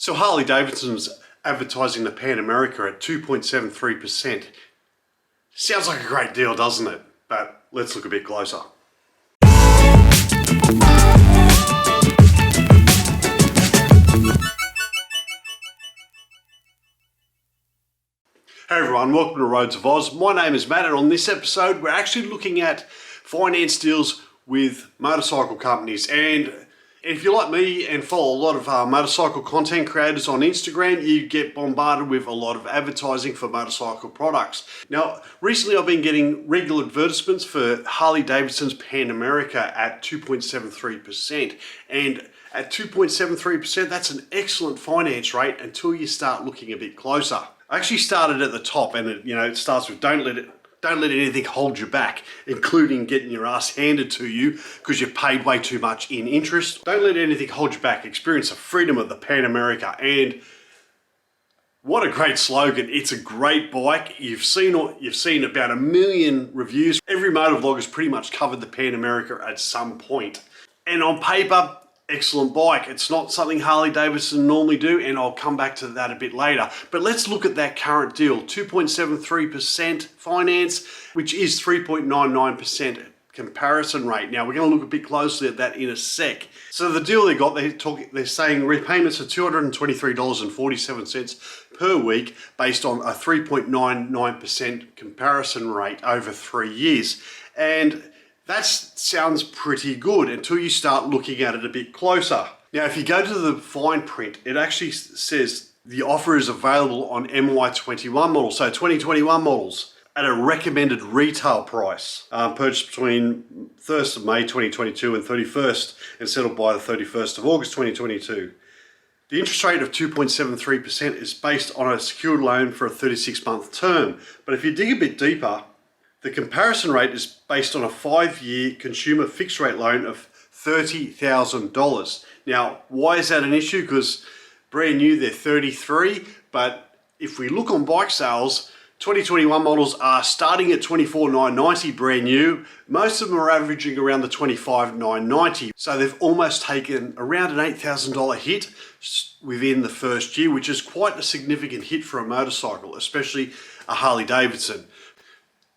So Harley Davidson's advertising the Pan America at 2.73%. Sounds like a great deal, doesn't it? But let's look a bit closer. Hey everyone, welcome to Roads of Oz. My name is Matt, and on this episode we're actually looking at finance deals with motorcycle companies. And if you're like me and follow a lot of motorcycle content creators on Instagram, you get bombarded with a lot of advertising for motorcycle products. Now, recently I've been getting regular advertisements for Harley Davidson's Pan America at 2.73%. And at 2.73%, that's an excellent finance rate until you start looking a bit closer. I actually started at the top, and it starts with don't let anything hold you back, including getting your ass handed to you because you've paid way too much in interest. Don't let anything hold you back. Experience the freedom of the Pan America. And what a great slogan. It's a great bike. You've seen about 1 million reviews. Every motovlog has pretty much covered the Pan America at some point. And on paper, excellent bike. It's not something Harley Davidson normally do, and I'll come back to that a bit later. But let's look at that current deal. 2.73% finance, which is 3.99% comparison rate. Now we're going to look a bit closely at that in a sec. So the deal they got, they're saying repayments are $223.47 per week based on a 3.99% comparison rate over 3 years. And that sounds pretty good until you start looking at it a bit closer. Now, if you go to the fine print, it actually says the offer is available on MY21 models, so 2021 models, at a recommended retail price, purchased between 1st of May 2022 and 31st, and settled by the 31st of August 2022. The interest rate of 2.73% is based on a secured loan for a 36-month term. But if you dig a bit deeper, the comparison rate is based on a 5-year consumer fixed rate loan of $30,000. Now, why is that an issue? Because brand new, they're 33, but if we look on bike sales, 2021 models are starting at $24,990 brand new. Most of them are averaging around the $25,990. So they've almost taken around an $8,000 hit within the first year, which is quite a significant hit for a motorcycle, especially a Harley Davidson.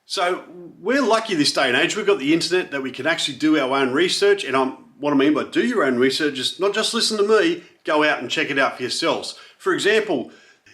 So we're lucky this day and age. We've got the internet that we can actually do our own research. And what I mean by do your own research is not just listen to me, go out and check it out for yourselves. For example,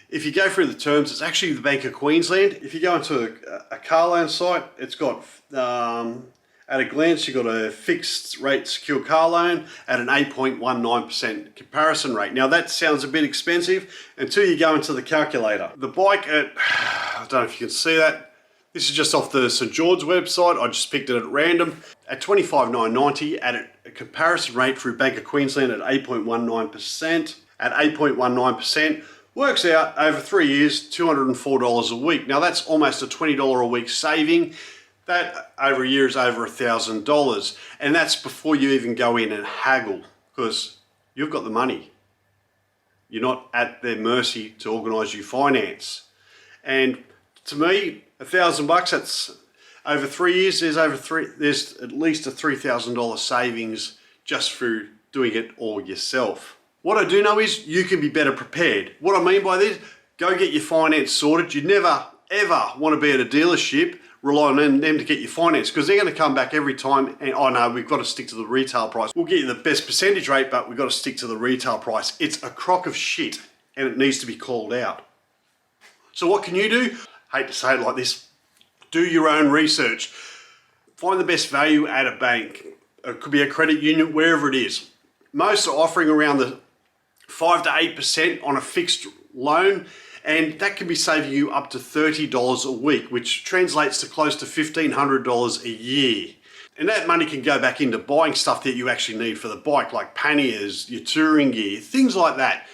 if you go through the terms, it's actually the Bank of Queensland. If you go into a car loan site, it's got, at a glance, you've got a fixed rate secure car loan at an 8.19% comparison rate. Now that sounds a bit expensive until you go into the calculator. The bike at, I don't know if you can see that, this is just off the St. George website. I just picked it at random. At $25,990 at a comparison rate through Bank of Queensland at 8.19%. At 8.19%, works out over 3 years, $204 a week. Now that's almost a $20 a week saving. That over a year is over $1,000. And that's before you even go in and haggle, because you've got the money. You're not at their mercy to organise your finance. And to me, $1,000, that's over 3 years, there's at least a $3,000 savings just through doing it all yourself. What I do know is you can be better prepared. What I mean by this, go get your finance sorted. You never, ever want to be at a dealership, rely on them to get your finance, because they're going to come back every time and, oh no, we've got to stick to the retail price. We'll get you the best percentage rate, but we've got to stick to the retail price. It's a crock of shit and it needs to be called out. So what can you do? Hate to say it like this, do your own research. Find the best value at a bank. It could be a credit union, wherever it is. Most are offering around the 5 to 8% on a fixed loan, and that can be saving you up to $30 a week, which translates to close to $1,500 a year. And that money can go back into buying stuff that you actually need for the bike, like panniers, your touring gear, things like that.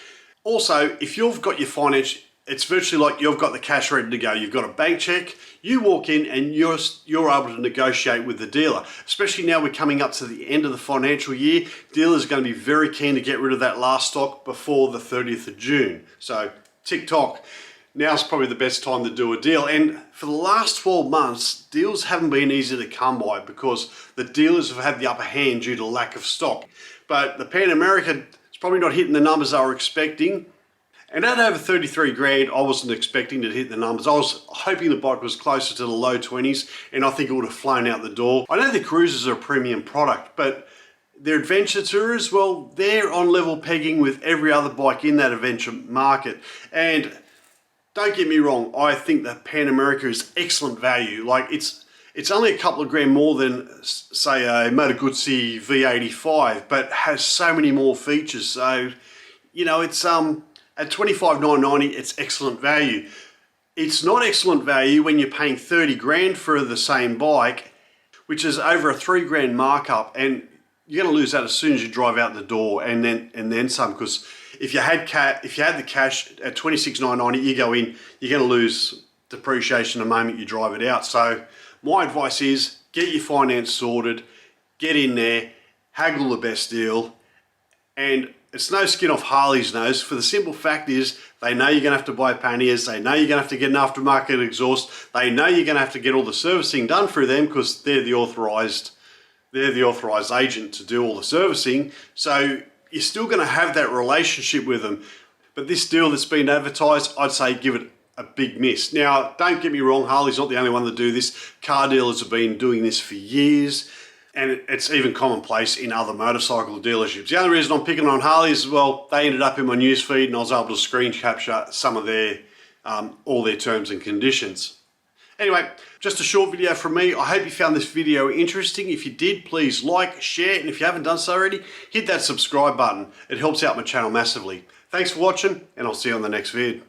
Also, if you've got your finance, it's virtually like you've got the cash ready to go. You've got a bank check, you walk in and you're able to negotiate with the dealer. Especially now we're coming up to the end of the financial year, dealers are going to be very keen to get rid of that last stock before the 30th of June. So TikTok, now's probably the best time to do a deal. And for the last 12 months, deals haven't been easy to come by because the dealers have had the upper hand due to lack of stock. But the Pan America, it's probably not hitting the numbers they were expecting. And at over 33 grand, I wasn't expecting to hit the numbers. I was hoping the bike was closer to the low 20s, and I think it would have flown out the door. I know the Cruisers are a premium product, but their adventure tourers, well, they're on level pegging with every other bike in that adventure market. And don't get me wrong, I think the Pan America is excellent value. Like, it's only a couple of grand more than, say, a Moto Guzzi V85, but has so many more features. So, you know, it's at $25,990, it's excellent value. It's not excellent value when you're paying 30 grand for the same bike, which is over a 3 grand markup, and you're going to lose that as soon as you drive out the door, and then some. Because if you had the cash at $26,990, you go in, you're going to lose depreciation the moment you drive it out. So my advice is get your finance sorted, get in there, haggle the best deal, and it's no skin off Harley's nose, for the simple fact is they know you're going to have to buy panniers, they know you're going to have to get an aftermarket exhaust, they know you're going to have to get all the servicing done through them because they're the authorised agent to do all the servicing. So you're still going to have that relationship with them. But this deal that's been advertised, I'd say give it a big miss. Now, don't get me wrong, Harley's not the only one to do this. Car dealers have been doing this for years, and it's even commonplace in other motorcycle dealerships. The only reason I'm picking on Harley is, well, they ended up in my newsfeed and I was able to screen capture some of their, all their terms and conditions. Anyway, just a short video from me. I hope you found this video interesting. If you did, please like, share, and if you haven't done so already, hit that subscribe button. It helps out my channel massively. Thanks for watching, and I'll see you on the next vid.